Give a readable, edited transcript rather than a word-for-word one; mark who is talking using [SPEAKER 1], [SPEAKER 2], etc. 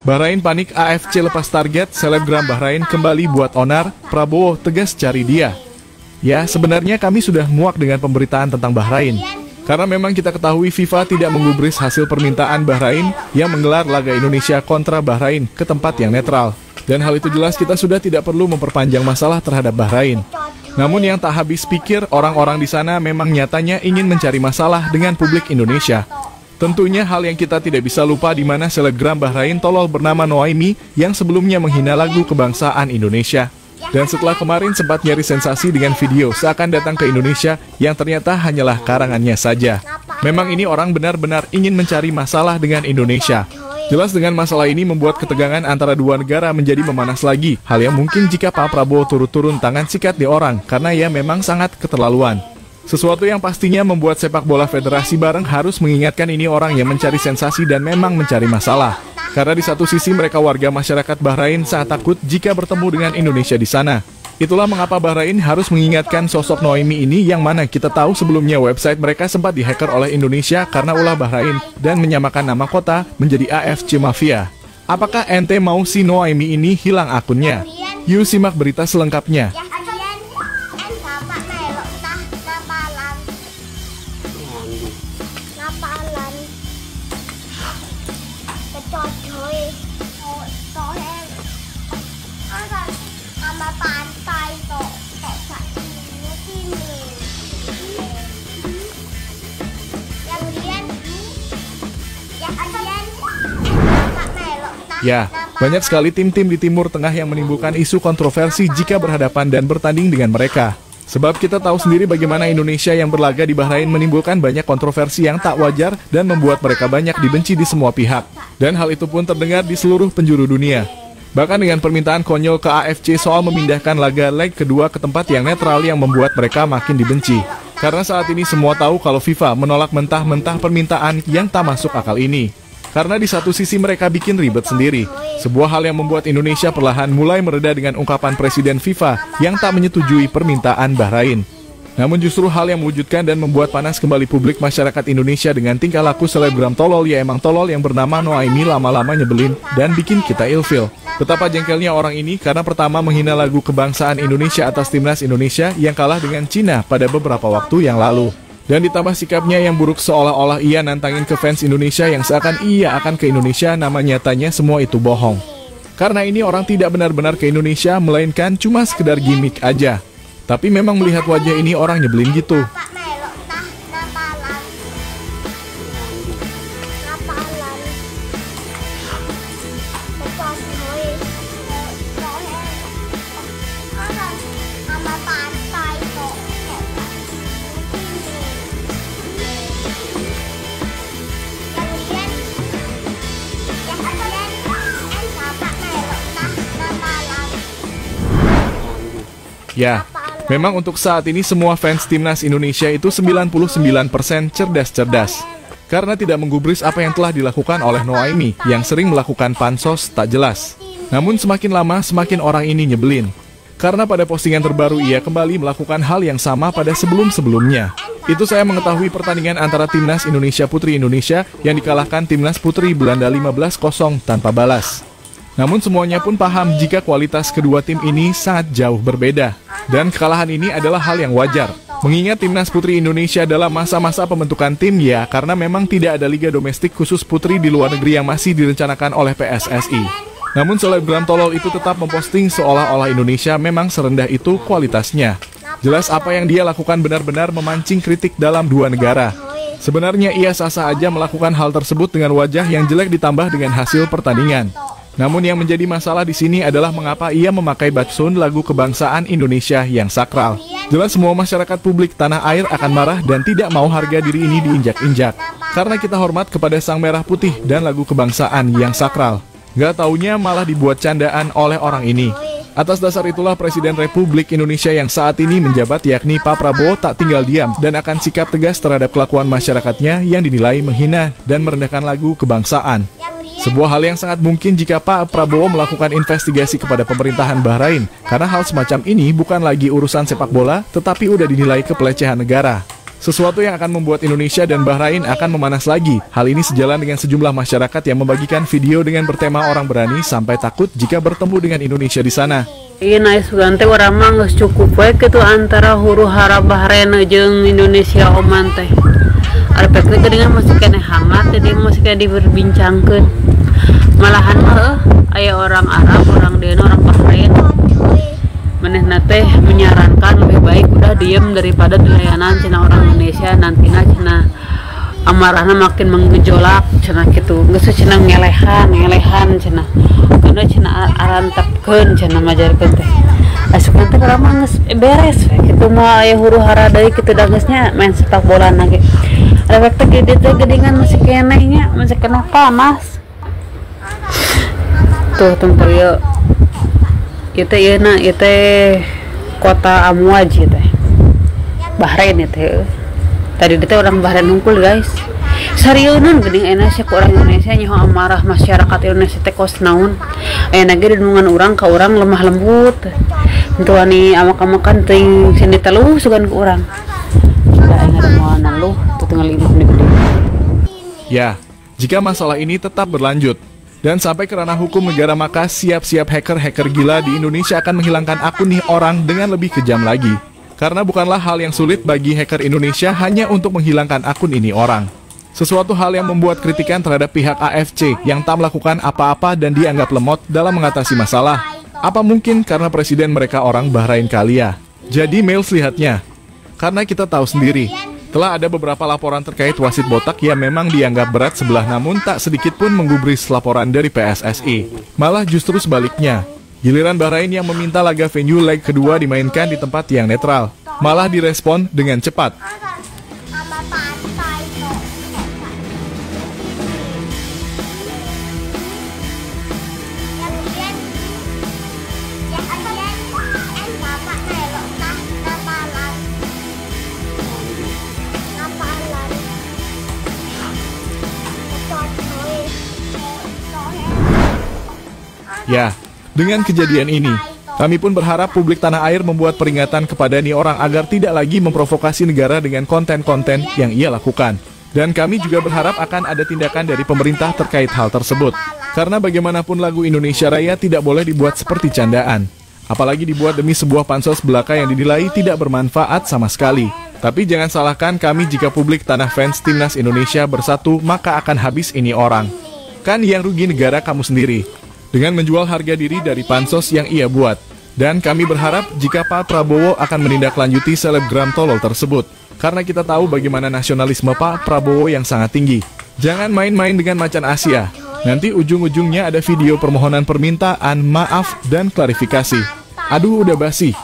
[SPEAKER 1] Bahrain panik, AFC lepas target, selebgram Bahrain kembali buat onar, Prabowo tegas cari dia. Ya, sebenarnya kami sudah muak dengan pemberitaan tentang Bahrain. Karena memang kita ketahui FIFA tidak menggubris hasil permintaan Bahrain yang menggelar laga Indonesia kontra Bahrain ke tempat yang netral. Dan hal itu jelas kita sudah tidak perlu memperpanjang masalah terhadap Bahrain. Namun yang tak habis pikir, orang-orang di sana memang nyatanya ingin mencari masalah dengan publik Indonesia. Tentunya hal yang kita tidak bisa lupa di mana selebgram Bahrain tolol bernama Noaimi yang sebelumnya menghina lagu kebangsaan Indonesia. Dan setelah kemarin sempat nyari sensasi dengan video seakan datang ke Indonesia yang ternyata hanyalah karangannya saja. Memang ini orang benar-benar ingin mencari masalah dengan Indonesia. Jelas dengan masalah ini membuat ketegangan antara dua negara menjadi memanas lagi. Hal yang mungkin jika Pak Prabowo turun tangan sikat di orang karena ia memang sangat keterlaluan. Sesuatu yang pastinya membuat sepak bola federasi bareng harus mengingatkan ini orang yang mencari sensasi dan memang mencari masalah. Karena di satu sisi mereka warga masyarakat Bahrain sangat takut jika bertemu dengan Indonesia di sana. Itulah mengapa Bahrain harus mengingatkan sosok Noaimi ini yang mana kita tahu sebelumnya website mereka sempat dihacker oleh Indonesia karena ulah Bahrain dan menyamakan nama kota menjadi AFC Mafia. Apakah ente mau si Noaimi ini hilang akunnya? Yuk simak berita selengkapnya. Ya, banyak sekali tim-tim di Timur Tengah yang menimbulkan isu kontroversi jika berhadapan dan bertanding dengan mereka. Sebab kita tahu sendiri bagaimana Indonesia yang berlaga di Bahrain menimbulkan banyak kontroversi yang tak wajar dan membuat mereka banyak dibenci di semua pihak. Dan hal itu pun terdengar di seluruh penjuru dunia. Bahkan dengan permintaan konyol ke AFC soal memindahkan laga leg kedua ke tempat yang netral yang membuat mereka makin dibenci. Karena saat ini semua tahu kalau FIFA menolak mentah-mentah permintaan yang tak masuk akal ini. Karena di satu sisi mereka bikin ribet sendiri. Sebuah hal yang membuat Indonesia perlahan mulai mereda dengan ungkapan Presiden FIFA yang tak menyetujui permintaan Bahrain. Namun justru hal yang mewujudkan dan membuat panas kembali publik masyarakat Indonesia dengan tingkah laku selebgram tolol ya emang tolol yang bernama Noaimi lama-lama nyebelin dan bikin kita ilfil. Betapa jengkelnya orang ini karena pertama menghina lagu kebangsaan Indonesia atas timnas Indonesia yang kalah dengan Cina pada beberapa waktu yang lalu. Dan ditambah sikapnya yang buruk seolah-olah ia nantangin ke fans Indonesia yang seakan ia akan ke Indonesia, nama nyatanya semua itu bohong. Karena ini orang tidak benar-benar ke Indonesia, melainkan cuma sekedar gimmick aja. Tapi memang melihat wajah ini orang nyebelin gitu. Ya, memang untuk saat ini semua fans timnas Indonesia itu 99% cerdas-cerdas. Karena tidak menggubris apa yang telah dilakukan oleh Noaimi yang sering melakukan pansos tak jelas. Namun semakin lama semakin orang ini nyebelin. Karena pada postingan terbaru ia kembali melakukan hal yang sama pada sebelum-sebelumnya. Itu saya mengetahui pertandingan antara timnas Indonesia Putri Indonesia yang dikalahkan timnas Putri Belanda 15-0 tanpa balas. Namun semuanya pun paham jika kualitas kedua tim ini sangat jauh berbeda. Dan kekalahan ini adalah hal yang wajar. Mengingat timnas Putri Indonesia dalam masa-masa pembentukan tim ya karena memang tidak ada liga domestik khusus putri di luar negeri yang masih direncanakan oleh PSSI. Namun selebgram tolol itu tetap memposting seolah-olah Indonesia memang serendah itu kualitasnya. Jelas apa yang dia lakukan benar-benar memancing kritik dalam dua negara. Sebenarnya ia sah-sah aja melakukan hal tersebut dengan wajah yang jelek ditambah dengan hasil pertandingan. Namun yang menjadi masalah di sini adalah mengapa ia memakai backsound lagu kebangsaan Indonesia yang sakral. Jelas semua masyarakat publik tanah air akan marah dan tidak mau harga diri ini diinjak-injak. Karena kita hormat kepada sang merah putih dan lagu kebangsaan yang sakral. Gak taunya malah dibuat candaan oleh orang ini. Atas dasar itulah Presiden Republik Indonesia yang saat ini menjabat yakni Pak Prabowo tak tinggal diam dan akan sikap tegas terhadap kelakuan masyarakatnya yang dinilai menghina dan merendahkan lagu kebangsaan. Sebuah hal yang sangat mungkin jika Pak Prabowo melakukan investigasi kepada pemerintahan Bahrain, karena hal semacam ini bukan lagi urusan sepak bola, tetapi udah dinilai kepelecehan negara. Sesuatu yang akan membuat Indonesia dan Bahrain akan memanas lagi. Hal ini sejalan dengan sejumlah masyarakat yang membagikan video dengan bertema orang berani sampai takut jika bertemu dengan Indonesia di sana.
[SPEAKER 2] Iya naik sugante orang mah geus cukup we kitu antara huru hara Bahrain jeung Indonesia Oman teh. Ada pek dengan masih kena hangat jadi masih kena diperbincangkeun. Malahan mah aya orang Arab, orang Dena, orang Bahrain. Manehna teh menyarankan lebih baik udah diem daripada dilayanan cenah orang Indonesia nantina cenah amarahna makin menggejolak cenah kitu geus cenah ngelehan cenah karena cenah arantepkeun cenah majarkeun teh asukeun teh urang mah geus beres we kitu mah aya huru-hara deui kitu da geusnya main sepak bola ge rek teh gede teh gedingan masih keneh nya masih kena panas tuh tentang ieu itu ya na itu kota Amwaj teh Bahrain itu tadi itu orang Bahrain nungkul guys sarieun geuning Indonesia ke orang Indonesia nyaho amarah masyarakat Indonesia teh kos naon aya ge denungan urang ka urang lemah lembut henteu ani amak-amakan teuing sini teluh sugan ku urang da aya ngademoanan luh teu tinggal ini gede.
[SPEAKER 1] Ya, jika masalah ini tetap berlanjut dan sampai ke ranah hukum negara, maka siap-siap hacker-hacker gila di Indonesia akan menghilangkan akun nih orang dengan lebih kejam lagi. Karena bukanlah hal yang sulit bagi hacker Indonesia hanya untuk menghilangkan akun ini orang. Sesuatu hal yang membuat kritikan terhadap pihak AFC yang tak melakukan apa-apa dan dianggap lemot dalam mengatasi masalah. Apa mungkin karena presiden mereka orang Bahrain kali ya? Jadi Mails lihatnya. Karena kita tahu sendiri, telah ada beberapa laporan terkait wasit botak yang memang dianggap berat sebelah namun tak sedikit pun menggubris laporan dari PSSI. Malah justru sebaliknya, giliran Bahrain yang meminta laga venue leg kedua dimainkan di tempat yang netral, malah direspon dengan cepat. Ya, dengan kejadian ini, kami pun berharap publik tanah air membuat peringatan kepada nih orang agar tidak lagi memprovokasi negara dengan konten-konten yang ia lakukan. Dan kami juga berharap akan ada tindakan dari pemerintah terkait hal tersebut. Karena bagaimanapun lagu Indonesia Raya tidak boleh dibuat seperti candaan. Apalagi dibuat demi sebuah pansos belaka yang dinilai tidak bermanfaat sama sekali. Tapi jangan salahkan kami jika publik tanah fans timnas Indonesia bersatu maka akan habis ini orang. Kan yang rugi negara kamu sendiri dengan menjual harga diri dari pansos yang ia buat. Dan kami berharap jika Pak Prabowo akan menindaklanjuti selebgram tolol tersebut. Karena kita tahu bagaimana nasionalisme Pak Prabowo yang sangat tinggi. Jangan main-main dengan macan Asia. Nanti ujung-ujungnya ada video permohonan permintaan maaf dan klarifikasi. Aduh udah basi.